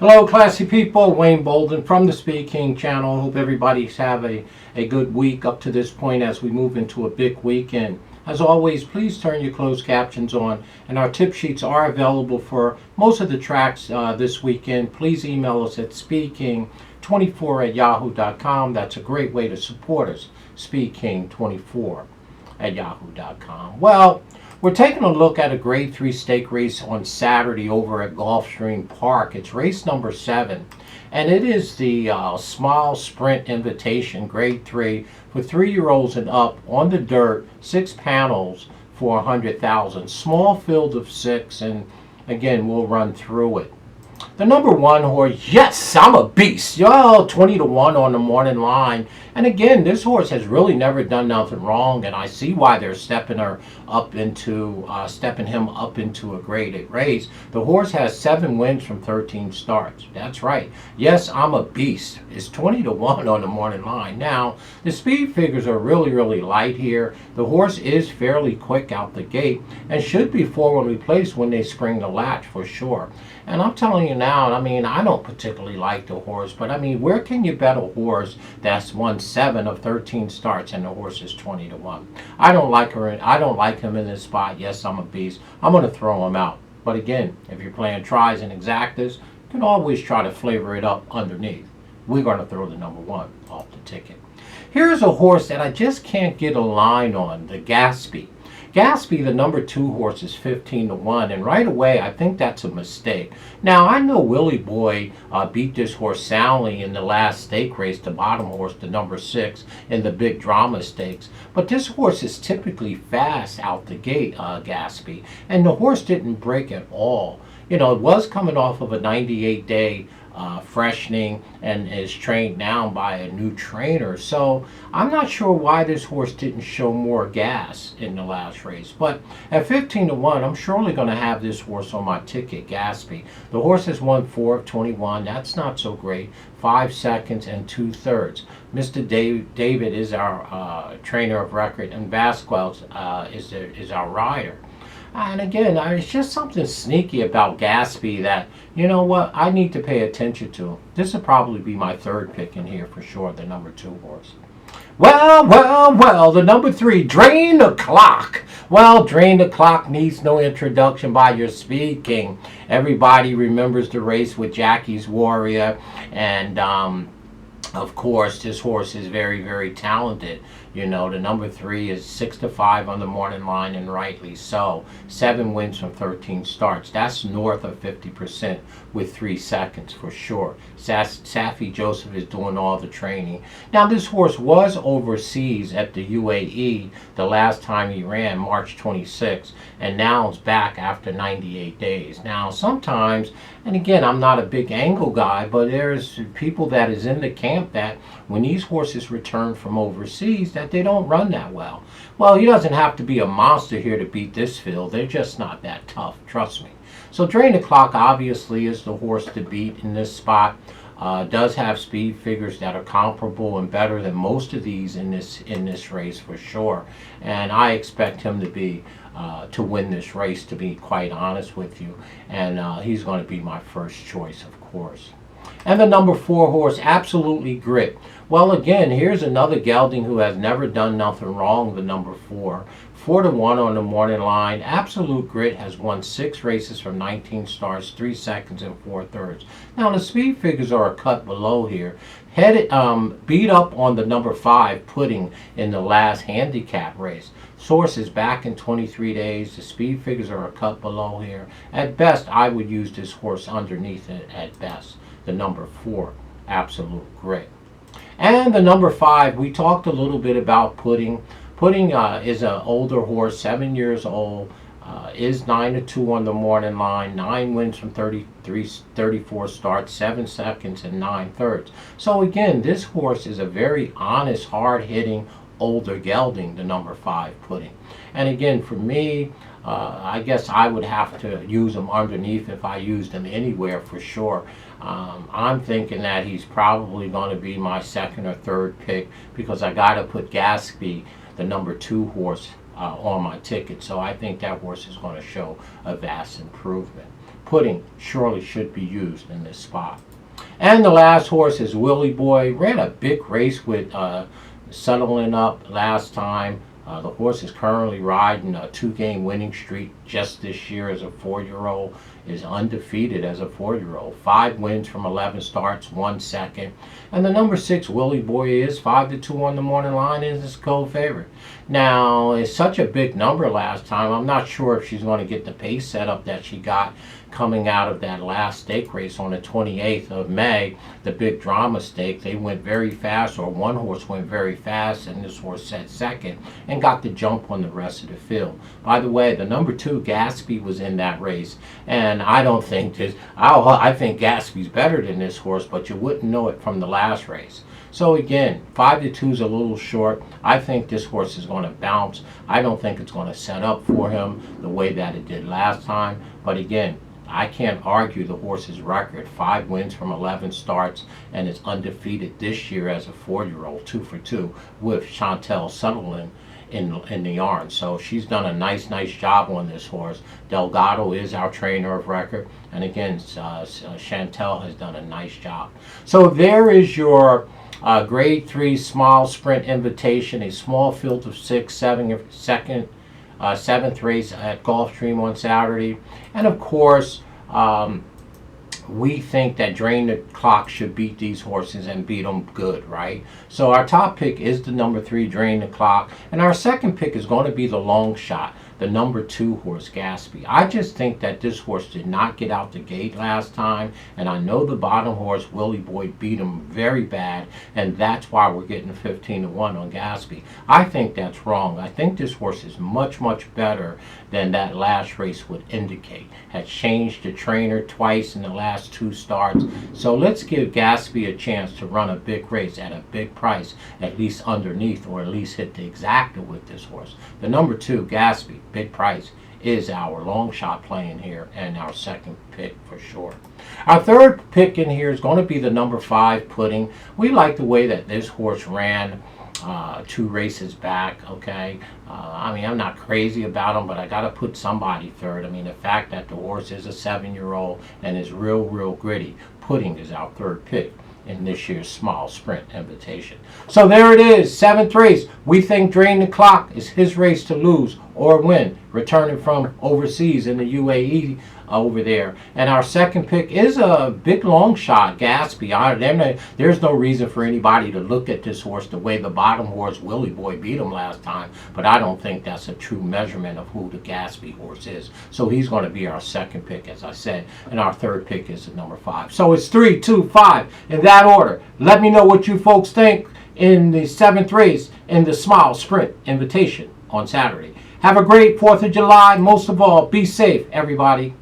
Hello, classy people. Wayne Bolden from the SpeedKing channel. Hope everybody's have a good week up to this point as we move into a big weekend. As always, please turn your closed captions on, and our tip sheets are available for most of the tracks this weekend. Please email us at speedking24@yahoo.com. That's a great way to support us, speedking24@yahoo.com. Well, we're taking a look at a Grade 3 stake race on Saturday over at Gulfstream Park. It's race number 7, and it is the Small Sprint Invitation Grade 3 for 3-year-olds and up on the dirt, 6 panels for 100,000. Small field of 6, and again, we'll run through it. The number 1 horse, yes, I'm a beast. Yo, 20-1 on the morning line. And again, this horse has really never done nothing wrong, and I see why they're stepping him up into a Grade 8 race. The horse has 7 wins from 13 starts. That's right. Yes, I'm a beast. It's 20-1 on the morning line. Now, the speed figures are really light here. The horse is fairly quick out the gate and should be forwardly placed when they spring the latch for sure. And I'm telling you now, I mean, I don't particularly like the horse, but I mean, where can you bet a horse that's won 7 of 13 starts and the horse is 20-1? I don't like him in this spot. Yes, I'm a beast. I'm going to throw him out. But again, if you're playing tries and exactas, you can always try to flavor it up underneath. We're going to throw the number 1 off the ticket. Here's a horse that I just can't get a line on, the Gatsby. Gatsby, the number 2 horse, is 15-1, and right away I think that's a mistake. Now, I know Willie Boy beat this horse soundly in the last stake race, the bottom horse, the number 6, in the big drama stakes. But this horse is typically fast out the gate, Gatsby, and the horse didn't break at all. You know, it was coming off of a 98-day freshening and is trained now by a new trainer. So I'm not sure why this horse didn't show more gas in the last race. But at 15-1, I'm surely going to have this horse on my ticket, Gatsby. The horse has won 4 of 21. That's not so great. 5 seconds and 2/3. Mr. David is our trainer of record, and Vasquez is our rider. And again, it's just something sneaky about Gatsby that, you know what, I need to pay attention to. This will probably be my 3rd pick in here for sure, the number 2 horse. Well, the number 3, Drain the Clock. Well, Drain the Clock needs no introduction by your SpeedKing. Everybody remembers the race with Jackie's Warrior, and of course, this horse is very talented. You know, the number 3 is 6-5 on the morning line, and rightly so. 7 wins from 13 starts. That's north of 50% with 3 seconds for sure. Safi Joseph is doing all the training. Now, this horse was overseas at the UAE the last time he ran, March 26, and now it's back after 98 days. Now, sometimes, and again, I'm not a big angle guy, but there's people that is in the camp that when these horses return from overseas, that they don't run that well. Well, he doesn't have to be a monster here to beat this field. They're just not that tough, trust me. So Drain the Clock obviously is the horse to beat in this spot. Does have speed figures that are comparable and better than most of these in this race for sure. And I expect him to be to win this race, to be quite honest with you. And he's going to be my first choice, of course. And the number 4 horse, Absolutely Grit. Well, again, here's another gelding who has never done nothing wrong, the number 4. 4-1 on the morning line. Absolute Grit has won 6 races from 19 starts, 3 seconds and 4/3. Now, the speed figures are a cut below here. Beat up on the number 5 Pudding in the last handicap race. Source is back in 23 days. The speed figures are a cut below here. At best, I would use this horse underneath it at best. The number 4, Absolute Grit. And the number 5, we talked a little bit about Pudding. Pudding is an older horse, 7 years old, is 9-2 on the morning line, 9 wins from 34 starts, 7 seconds and 9/3. So again, this horse is a very honest, hard-hitting, older gelding, the number 5 Pudding. And again, for me, I guess I would have to use him underneath if I used him anywhere for sure. I'm thinking that he's probably going to be my 2nd or 3rd pick because I got to put Gatsby, the number 2 horse, on my ticket. So I think that horse is going to show a vast improvement. pudding surely should be used in this spot. And the last horse is Willie Boy. Ran a big race with Sutherland up last time. The horse is currently riding a 2-game winning streak just this year as a 4-year-old. Is undefeated as a 4-year-old. 5 wins from 11 starts, 1 second. And the number 6 Willie Boy is 5-2 on the morning line, is his co-favorite. Now, it's such a big number last time. I'm not sure if she's going to get the pace setup that she got coming out of that last stake race on the 28th of May, the big drama stake. They went very fast, or one horse went very fast, and this horse set second and got the jump on the rest of the field. By the way, the number 2 Gatsby was in that race, and I don't think this. I think Gatsby's better than this horse, but you wouldn't know it from the last race. So again, 5-2 is a little short. I think this horse is going to bounce. I don't think it's going to set up for him the way that it did last time. But again, I can't argue the horse's record. 5 wins from 11 starts, and is undefeated this year as a 4-year-old, 2 for 2 with Chantel Sutherland in the yarn. So she's done a nice job on this horse. Delgado is our trainer of record, and again, Chantel has done a nice job. So there is your Grade 3 small sprint invitation, a small field of 6, 7th race at Gulfstream on Saturday. And of course, we think that Drain the Clock should beat these horses and beat them good, right? So our top pick is the number 3 Drain the Clock, and our second pick is going to be the long shot, the number 2 horse Gatsby. I just think that this horse did not get out the gate last time, and I know the bottom horse Willie Boy beat him very bad, and that's why we're getting 15-1 on Gatsby. I think that's wrong. I think this horse is much better than that last race would indicate. Has changed the trainer twice in the last 2 starts. So let's give Gatsby a chance to run a big race at a big price, at least underneath, or at least hit the exacta with this horse. The number 2 Gatsby, big price, is our long shot playing here, and our second pick for sure. Our third pick in here is going to be the number 5 Pudding. We like the way that this horse ran 2 races back, okay? I mean, I'm not crazy about him, but I got to put somebody third. I mean, the fact that the horse is a 7-year-old and is real gritty. Pudding is our third pick in this year's small sprint invitation. So there it is, 7th race. We think Drain the Clock is his race to lose or win, returning from overseas in the UAE over there. And our second pick is a big long shot, Gatsby. There's no reason for anybody to look at this horse the way the bottom horse Willie Boy beat him last time, but I don't think that's a true measurement of who the Gatsby horse is. So he's going to be our second pick, as I said, and our third pick is the number 5. So it's 3, 2, 5 in that order. Let me know what you folks think in the 7th race in the small sprint invitation on Saturday. Have a great 4th of July. Most of all, be safe, everybody.